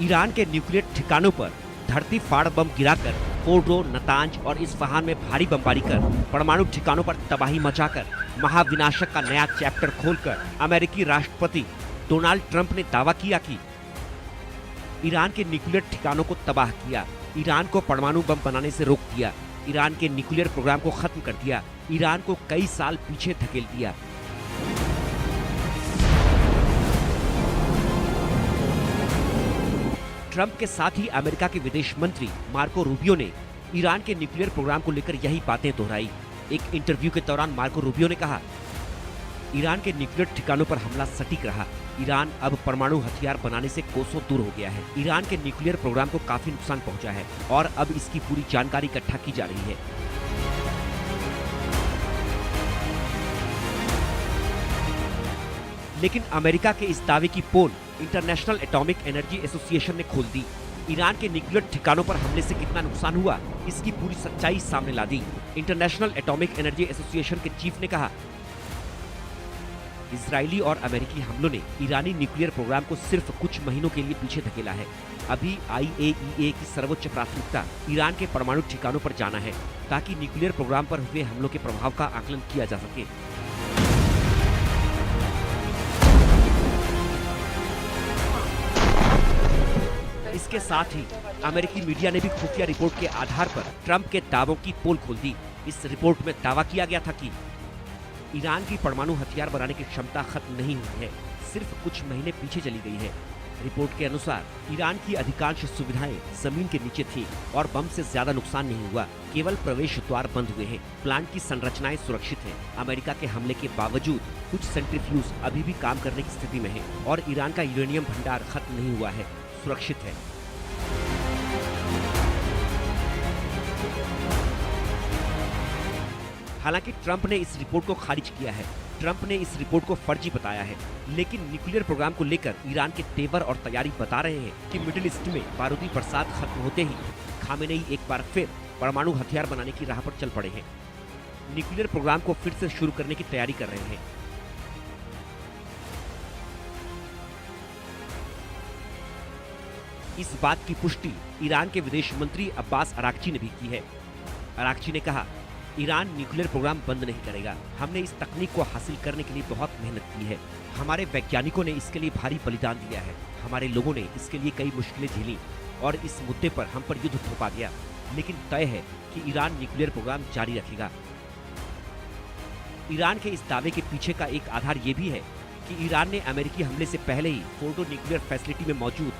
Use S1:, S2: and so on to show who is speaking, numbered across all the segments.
S1: Iran के nuclear ठिकानों पर धरती फाड़ बम गिराकर फोर्डो, नतांज और इस्फहान में भारी बमबारी कर परमाणु ठिकानों पर तबाही मचाकर महाविनाशक का नया चैप्टर खोलकर अमेरिकी राष्ट्रपति डोनाल्ड ट्रंप ने दावा किया कि ईरान के न्यूक्लियर ठिकानों को तबाह किया, ईरान को परमाणु बम बनाने से रोक दिया, ईरान के न्यूक्लियर प्रोग्राम को खत्म कर दिया, ईरान को कई साल पीछे धकेल दिया। ट्रंप के साथ ही अमेरिका के विदेश मंत्री मार्को रूबियो ने ईरान के न्यूक्लियर प्रोग्राम को लेकर यही बातें दोहराई। एक इंटरव्यू के दौरान मार्को रूबियो ने कहा, ईरान के न्यूक्लियर ठिकानों पर हमला सटीक रहा। ईरान अब परमाणु हथियार बनाने से कोसों दूर हो गया है। ईरान के न्यूक्लियर प्रोग्राम को काफी नुकसान पहुंचा है और अब इसकी पूरी जानकारी इकट्ठा की जा रही है। लेकिन अमेरिका के इस दावे की पोल इंटरनेशनल एटॉमिक एनर्जी एसोसिएशन ने खोल दी। ईरान के न्यूक्लियर ठिकानों पर हमले से कितना नुकसान हुआ, इसकी पूरी सच्चाई सामने ला दी। इंटरनेशनल एटॉमिक एनर्जी एसोसिएशन के चीफ ने कहा, इजरायली और अमेरिकी हमलों ने ईरानी न्यूक्लियर प्रोग्राम को सिर्फ कुछ महीनों के लिए पीछे धकेला है। अभी IAEA की सर्वोच्च प्राथमिकता ईरान के परमाणु ठिकानों पर जाना है ताकि न्यूक्लियर प्रोग्राम पर हुए हमलों के प्रभाव का आकलन किया जा सके। इसके साथ ही अमेरिकी मीडिया ने भी खुफिया रिपोर्ट के आधार पर ट्रंप के दावों की पोल खोल दी। इस रिपोर्ट में दावा किया गया था कि ईरान की परमाणु हथियार बनाने की क्षमता खत्म नहीं हुई है, सिर्फ कुछ महीने पीछे चली गई है। रिपोर्ट के अनुसार ईरान की अधिकांश सुविधाएं जमीन के नीचे थी और बम से ज्यादा नुकसान नहीं हुआ, केवल प्रवेश द्वार बंद हुए हैं। प्लांट की संरचनाएं सुरक्षित हैं। अमेरिका के हमले के बावजूद कुछ सेंट्रीफ्यूज अभी भी काम करने की स्थिति में है और ईरान का यूरेनियम भंडार खत्म नहीं हुआ है, सुरक्षित है। हालांकि ट्रंप ने इस रिपोर्ट को खारिज किया है। ट्रंप ने इस रिपोर्ट को फर्जी बताया है, लेकिन न्यूक्लियर प्रोग्राम को लेकर ईरान के तेवर और तैयारी बता रहे हैं कि मिडिल ईस्ट में बारूदी बरसात खत्म होते ही खामेनेई एक बार फिर परमाणु हथियार बनाने की राह पर चल पड़े हैं। न्यूक्लियर प्रोग्राम को फिर से शुरू करने की तैयारी कर रहे हैं। इस बात की पुष्टि ईरान के विदेश मंत्री अब्बास अराक्ची ने भी की है। अराक्ची ने कहा, ईरान न्यूक्लियर प्रोग्राम बंद नहीं करेगा। हमने इस तकनीक को हासिल करने के लिए बहुत मेहनत की है। हमारे वैज्ञानिकों ने इसके लिए भारी बलिदान दिया है। हमारे लोगों ने इसके लिए कई मुश्किलें झेली और इस मुद्दे पर हम पर युद्ध थोपा गया, लेकिन तय है कि ईरान न्यूक्लियर प्रोग्राम जारी रखेगा। ईरान के इस दावे के पीछे का एक आधार ये भी है कि ईरान ने अमेरिकी हमले से पहले ही फोर्डो न्यूक्लियर फैसिलिटी में मौजूद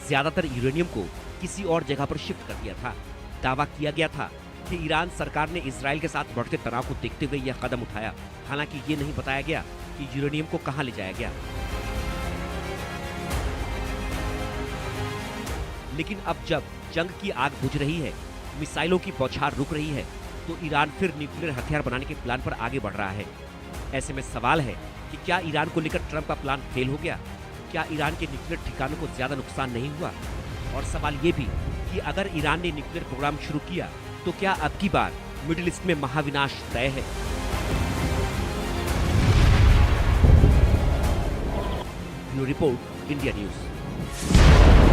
S1: ज्यादातर यूरेनियम को किसी और जगह पर शिफ्ट कर दिया था। दावा किया गया था कि ईरान सरकार ने इजराइल के साथ बढ़ते तनाव को देखते हुए यह कदम उठाया। हालांकि ये नहीं बताया गया कि यूरेनियम को कहां ले जाया गया। लेकिन अब जब जंग की आग बुझ रही है, मिसाइलों की बौछार रुक रही है, तो ईरान फिर न्यूक्लियर हथियार बनाने के प्लान पर आगे बढ़ रहा है। ऐसे में सवाल है कि क्या ईरान को लेकर ट्रंप का प्लान फेल हो गया? क्या ईरान के न्यूक्लियर ठिकानों को ज्यादा नुकसान नहीं हुआ? और सवाल ये भी कि अगर ईरान ने न्यूक्लियर प्रोग्राम शुरू किया तो क्या अब की बार मिडिल ईस्ट में महाविनाश तय है? Bureau report, India news.